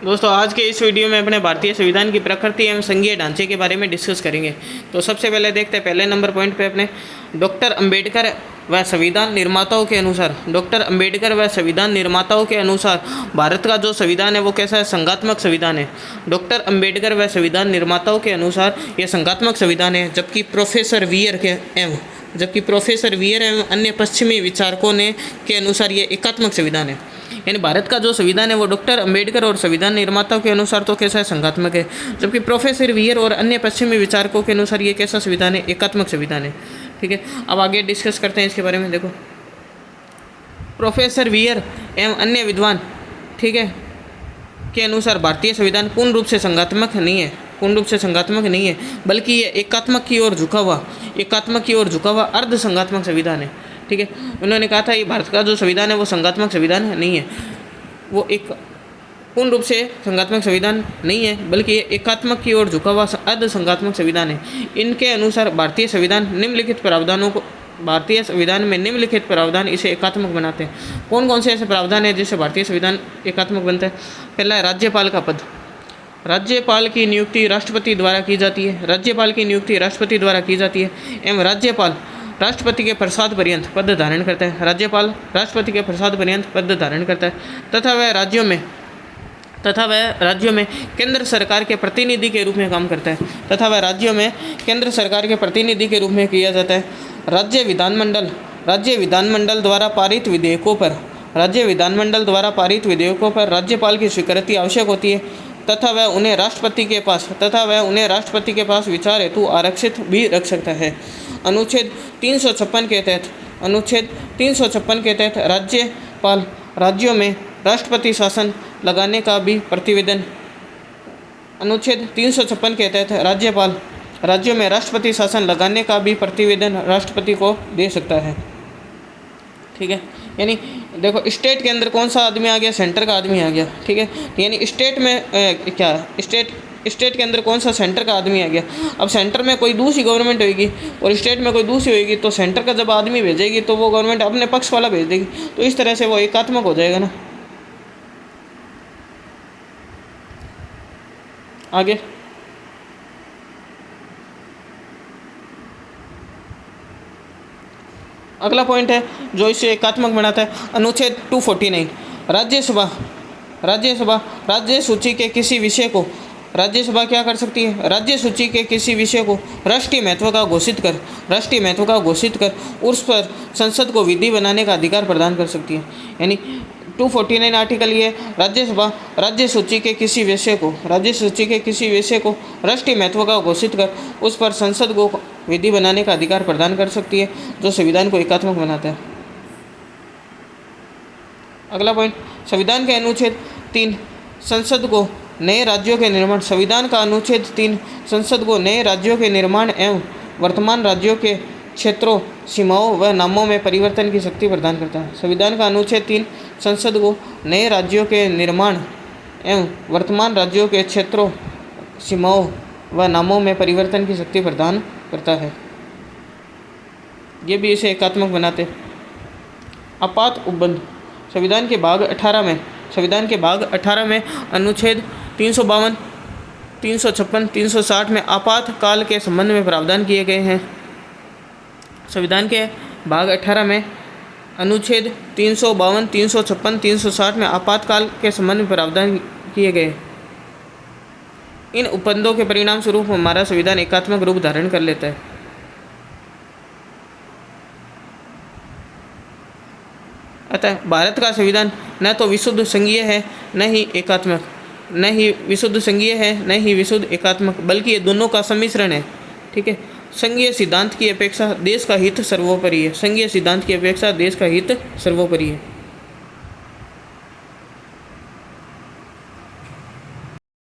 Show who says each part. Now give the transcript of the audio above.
Speaker 1: दोस्तों आज के इस वीडियो में अपने भारतीय संविधान की प्रकृति एवं संघीय ढांचे के बारे में डिस्कस करेंगे। तो सबसे पहले देखते हैं पहले नंबर पॉइंट पे अपने डॉक्टर अंबेडकर व संविधान निर्माताओं के अनुसार भारत का जो संविधान है वो कैसा है? संघात्मक संविधान है। डॉक्टर अंबेडकर व संविधान निर्माताओं के अनुसार यह संघात्मक संविधान है, जबकि प्रोफेसर वीयर एवं अन्य पश्चिमी विचारकों के अनुसार ये एकात्मक संविधान है। यानी भारत का जो संविधान है वो डॉक्टर अंबेडकर और संविधान निर्माताओं के अनुसार तो कैसा है? संघात्मक है, जबकि प्रोफेसर वीयर और अन्य पश्चिमी विचारकों के अनुसार ये कैसा संविधान है? एकात्मक संविधान है। ठीक है, अब आगे डिस्कस करते हैं इसके बारे में। देखो, प्रोफेसर वीयर एवं अन्य विद्वान, ठीक है, के अनुसार भारतीय संविधान पूर्ण रूप से संघात्मक नहीं है, बल्कि ये एकात्मक की ओर झुका हुआ अर्ध संघात्मक संविधान है। ठीक है, उन्होंने कहा था ये भारत का जो संविधान है वो संघात्मक संविधान नहीं है, वो एक पूर्ण रूप से संघात्मक संविधान नहीं है, बल्कि ये एकात्मक की ओर झुका हुआ अर्ध संघात्मक संविधान है। इनके अनुसार भारतीय संविधान में निम्नलिखित प्रावधान इसे एकात्मक बनाते हैं। कौन कौन से ऐसे प्रावधान है जिससे भारतीय संविधान एकात्मक बनता है? पहला है राज्यपाल का पद। राज्यपाल की नियुक्ति राष्ट्रपति द्वारा की जाती है एवं राज्यपाल राष्ट्रपति के प्रसाद पर्यंत पद धारण करता है। तथा वह राज्यों में केंद्र सरकार के प्रतिनिधि के रूप में काम करता है। किया जाता है। राज्य विधानमंडल द्वारा पारित विधेयकों पर राज्यपाल की स्वीकृति आवश्यक होती है तथा वह उन्हें राष्ट्रपति के पास विचार हेतु आरक्षित भी रख सकता है। अनुच्छेद 356 के तहत राज्यपाल राज्यों में राष्ट्रपति शासन लगाने का भी प्रतिवेदन राष्ट्रपति को दे सकता है। ठीक है, यानी देखो स्टेट के अंदर कौन सा आदमी आ गया? सेंटर का आदमी आ गया। ठीक है, यानी स्टेट में स्टेट के अंदर कौन सा? सेंटर का आदमी आ गया। अब सेंटर में कोई दूसरी गवर्नमेंट होगी और स्टेट में कोई दूसरी होगी, तो सेंटर का जब आदमी भेजेगी तो वो गवर्नमेंट अपने पक्ष वाला भेज देगी, तो इस तरह से वो एकात्मक हो जाएगा ना। आगे अगला पॉइंट है जो इसे एकात्मक बनाता है, अनुच्छेद 249। राज्य सूची के किसी विषय को राज्यसभा क्या कर सकती है? राज्य सूची के किसी विषय को राष्ट्रीय महत्व का घोषित कर उस पर संसद को विधि बनाने का अधिकार प्रदान कर सकती है। यानी 249 आर्टिकल ये राज्यसभा राज्य सूची के किसी विषय को राष्ट्रीय महत्व का घोषित कर उस पर संसद को विधि बनाने का अधिकार प्रदान कर सकती है, जो संविधान को एकात्मक बनाता है। अगला पॉइंट, संविधान के अनुच्छेद 3 संसद को नए राज्यों के निर्माण। संविधान का अनुच्छेद 3 संसद को नए राज्यों के निर्माण एवं वर्तमान राज्यों के क्षेत्रों, सीमाओं व नामों में परिवर्तन की शक्ति प्रदान करता है। संविधान का अनुच्छेद 3 संसद को नए राज्यों के निर्माण एवं वर्तमान राज्यों के क्षेत्रों, सीमाओं व नामों में परिवर्तन की शक्ति प्रदान करता है। ये भी इसे एकात्मक बनाते। आपात उपबंध। संविधान के भाग 18 में अनुच्छेद 352, 356, 360 में आपातकाल के संबंध में प्रावधान किए गए हैं। संविधान के भाग 18 में अनुच्छेद 352, 356, 360 में आपातकाल के संबंध में प्रावधान किए गए। इन उपबंधों के परिणाम स्वरूप हमारा संविधान एकात्मक रूप धारण कर लेता है। अतः भारत का संविधान न तो विशुद्ध संघीय है न ही विशुद्ध एकात्मक, बल्कि ये दोनों का सम्मिश्रण है। ठीक है, संघीय सिद्धांत की अपेक्षा देश का हित सर्वोपरि है।